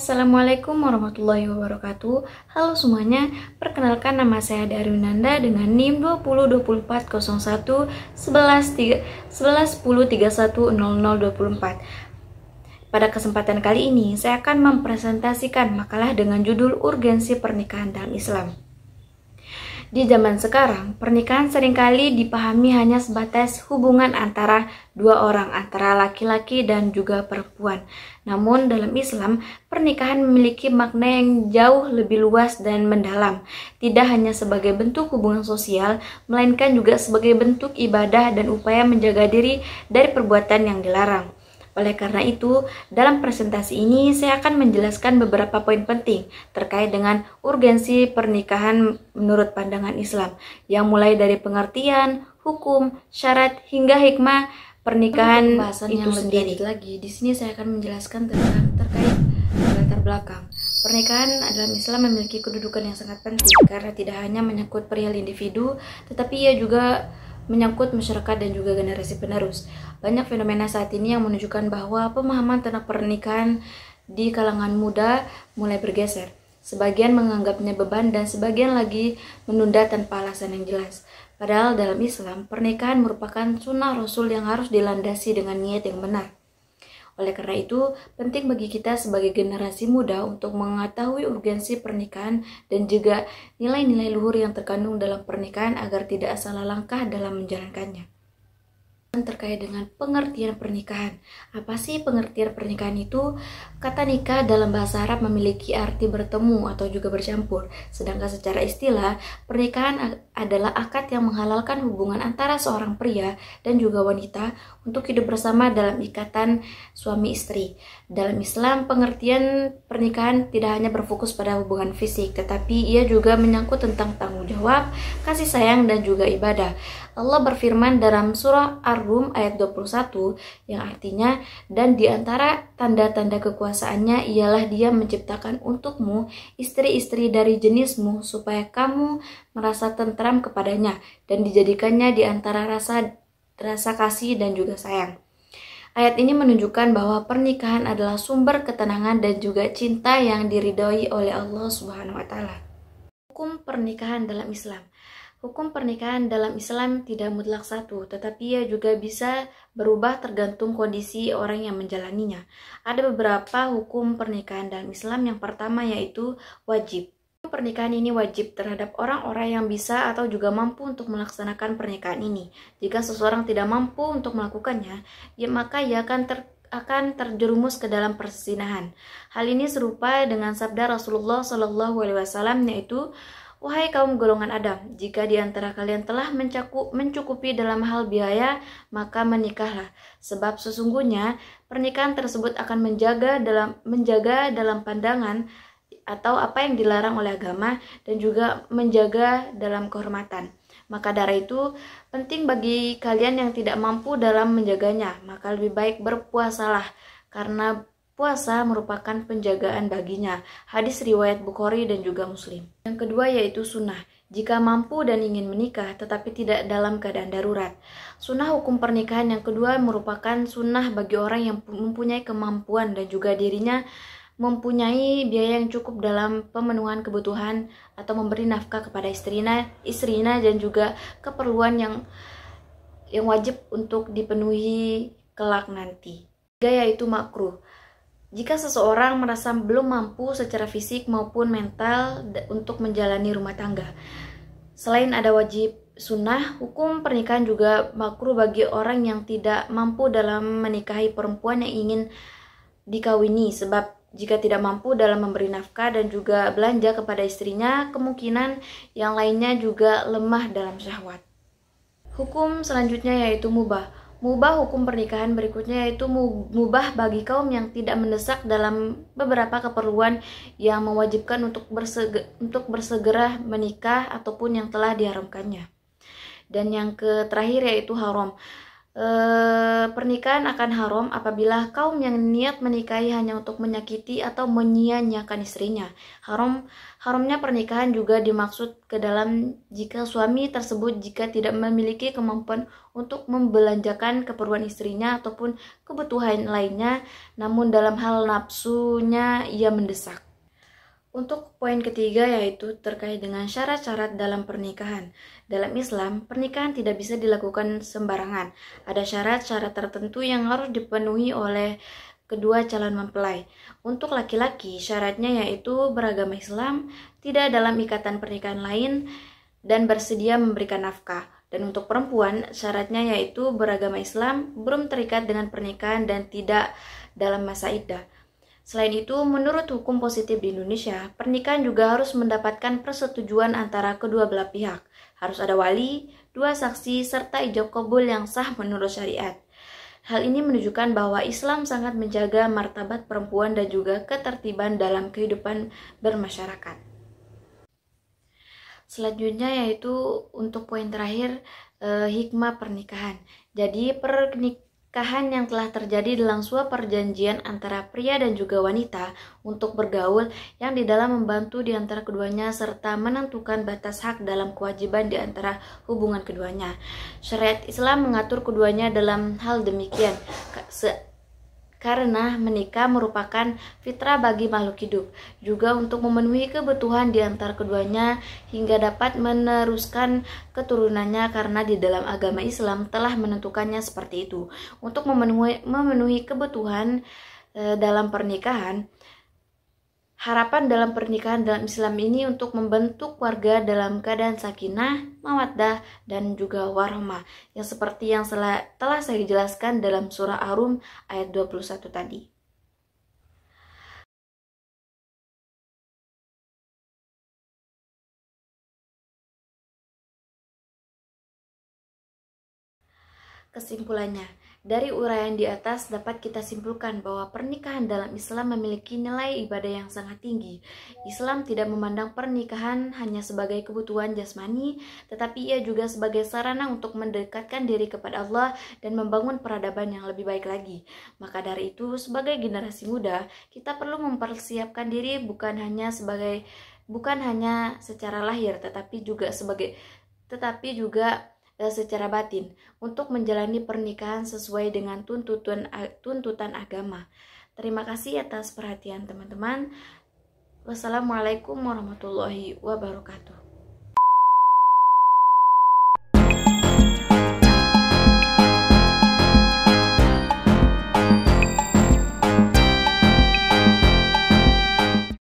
Assalamualaikum warahmatullahi wabarakatuh. Halo semuanya, perkenalkan nama saya Darwinanda dengan NIM 202401 1110310024. Pada kesempatan kali ini, saya akan mempresentasikan makalah dengan judul Urgensi Pernikahan dalam Islam. Di zaman sekarang, pernikahan seringkali dipahami hanya sebatas hubungan antara dua orang, antara laki-laki dan juga perempuan. Namun dalam Islam, pernikahan memiliki makna yang jauh lebih luas dan mendalam. Tidak hanya sebagai bentuk hubungan sosial, melainkan juga sebagai bentuk ibadah dan upaya menjaga diri dari perbuatan yang dilarang. Oleh karena itu, dalam presentasi ini saya akan menjelaskan beberapa poin penting terkait dengan urgensi pernikahan menurut pandangan Islam, yang mulai dari pengertian, hukum, syarat, hingga hikmah pernikahan itu sendiri. Lagi, di sini saya akan menjelaskan terkait latar belakang. Pernikahan dalam Islam memiliki kedudukan yang sangat penting karena tidak hanya menyangkut perihal individu, tetapi ia juga menyangkut masyarakat dan juga generasi penerus. Banyak fenomena saat ini yang menunjukkan bahwa pemahaman tentang pernikahan di kalangan muda mulai bergeser. Sebagian menganggapnya beban dan sebagian lagi menunda tanpa alasan yang jelas. Padahal dalam Islam, pernikahan merupakan sunnah Rasul yang harus dilandasi dengan niat yang benar. Oleh karena itu, penting bagi kita sebagai generasi muda untuk mengetahui urgensi pernikahan dan juga nilai-nilai luhur yang terkandung dalam pernikahan agar tidak salah langkah dalam menjalankannya. Terkait dengan pengertian pernikahan. Apa sih pengertian pernikahan itu? Kata nikah dalam bahasa Arab memiliki arti bertemu atau juga bercampur. Sedangkan secara istilah, pernikahan adalah akad yang menghalalkan hubungan antara seorang pria dan juga wanita untuk hidup bersama dalam ikatan suami istri. Dalam Islam, pengertian pernikahan tidak hanya berfokus pada hubungan fisik, tetapi ia juga menyangkut tentang tanggung jawab, kasih sayang, dan juga ibadah. Allah berfirman dalam surah Ar-Rum ayat 21 yang artinya, dan di antara tanda-tanda kekuasaannya ialah Dia menciptakan untukmu istri-istri dari jenismu supaya kamu merasa tentram kepadanya dan dijadikannya di antara rasa kasih dan juga sayang. Ayat ini menunjukkan bahwa pernikahan adalah sumber ketenangan dan juga cinta yang diridhoi oleh Allah Subhanahu wa taala. Hukum pernikahan dalam Islam. Hukum pernikahan dalam Islam tidak mutlak satu, tetapi ia juga bisa berubah tergantung kondisi orang yang menjalaninya. Ada beberapa hukum pernikahan dalam Islam. Yang pertama yaitu wajib. Pernikahan ini wajib terhadap orang-orang yang bisa atau juga mampu untuk melaksanakan pernikahan ini. Jika seseorang tidak mampu untuk melakukannya, maka ia akan terjerumus ke dalam perzinahan. Hal ini serupa dengan sabda Rasulullah SAW, yaitu, "Wahai kaum golongan Adam, jika di antara kalian telah mencukupi dalam hal biaya, maka menikahlah. Sebab sesungguhnya pernikahan tersebut akan menjaga dalam pandangan atau apa yang dilarang oleh agama dan juga menjaga dalam kehormatan. Maka dari itu, penting bagi kalian yang tidak mampu dalam menjaganya, maka lebih baik berpuasalah, karena puasa merupakan penjagaan baginya." Hadis riwayat Bukhari dan juga Muslim. Yang kedua yaitu sunnah. Jika mampu dan ingin menikah tetapi tidak dalam keadaan darurat. Sunnah hukum pernikahan yang kedua merupakan sunnah bagi orang yang mempunyai kemampuan dan juga dirinya mempunyai biaya yang cukup dalam pemenuhan kebutuhan atau memberi nafkah kepada istrinya dan juga keperluan yang wajib untuk dipenuhi kelak nanti. Tiga yaitu makruh. Jika seseorang merasa belum mampu secara fisik maupun mental untuk menjalani rumah tangga. Selain ada wajib sunnah, hukum pernikahan juga makruh bagi orang yang tidak mampu dalam menikahi perempuan yang ingin dikawini, sebab jika tidak mampu dalam memberi nafkah dan juga belanja kepada istrinya, kemungkinan yang lainnya juga lemah dalam syahwat. Hukum selanjutnya yaitu mubah. Mubah hukum pernikahan berikutnya yaitu mubah bagi kaum yang tidak mendesak dalam beberapa keperluan yang mewajibkan untuk bersegera menikah ataupun yang telah diharamkannya. Dan yang terakhir yaitu haram. pernikahan akan haram apabila kaum yang niat menikahi hanya untuk menyakiti atau menyia-nyiakan istrinya. Haramnya pernikahan juga dimaksud ke dalam jika suami tersebut jika tidak memiliki kemampuan untuk membelanjakan keperluan istrinya ataupun kebutuhan lainnya, namun dalam hal nafsunya ia mendesak. Untuk poin ketiga yaitu terkait dengan syarat-syarat dalam pernikahan. Dalam Islam, pernikahan tidak bisa dilakukan sembarangan. Ada syarat-syarat tertentu yang harus dipenuhi oleh kedua calon mempelai. Untuk laki-laki, syaratnya yaitu beragama Islam, tidak dalam ikatan pernikahan lain, dan bersedia memberikan nafkah. Dan untuk perempuan, syaratnya yaitu beragama Islam, belum terikat dengan pernikahan, dan tidak dalam masa iddah. Selain itu, menurut hukum positif di Indonesia, pernikahan juga harus mendapatkan persetujuan antara kedua belah pihak. Harus ada wali, 2 saksi, serta ijab kabul yang sah menurut syariat. Hal ini menunjukkan bahwa Islam sangat menjaga martabat perempuan dan juga ketertiban dalam kehidupan bermasyarakat. Selanjutnya yaitu untuk poin terakhir, hikmah pernikahan. Jadi pernikahan yang telah terjadi dalam sebuah perjanjian antara pria dan juga wanita untuk bergaul yang di dalam membantu di antara keduanya serta menentukan batas hak dalam kewajiban di antara hubungan keduanya. Syariat Islam mengatur keduanya dalam hal demikian karena menikah merupakan fitrah bagi makhluk hidup, juga untuk memenuhi kebutuhan di antara keduanya hingga dapat meneruskan keturunannya karena di dalam agama Islam telah menentukannya seperti itu. Untuk memenuhi kebutuhan dalam pernikahan, harapan dalam pernikahan dalam Islam ini untuk membentuk keluarga dalam keadaan sakinah, mawaddah, dan juga warahmah, yang seperti yang telah saya jelaskan dalam surah Ar-Rum ayat 21 tadi. Kesimpulannya, dari uraian di atas dapat kita simpulkan bahwa pernikahan dalam Islam memiliki nilai ibadah yang sangat tinggi. Islam tidak memandang pernikahan hanya sebagai kebutuhan jasmani, tetapi ia juga sebagai sarana untuk mendekatkan diri kepada Allah dan membangun peradaban yang lebih baik lagi. Maka dari itu, sebagai generasi muda, kita perlu mempersiapkan diri bukan hanya secara lahir, tetapi juga secara batin untuk menjalani pernikahan sesuai dengan tuntutan agama. Terima kasih atas perhatian teman-teman. Wassalamualaikum warahmatullahi wabarakatuh.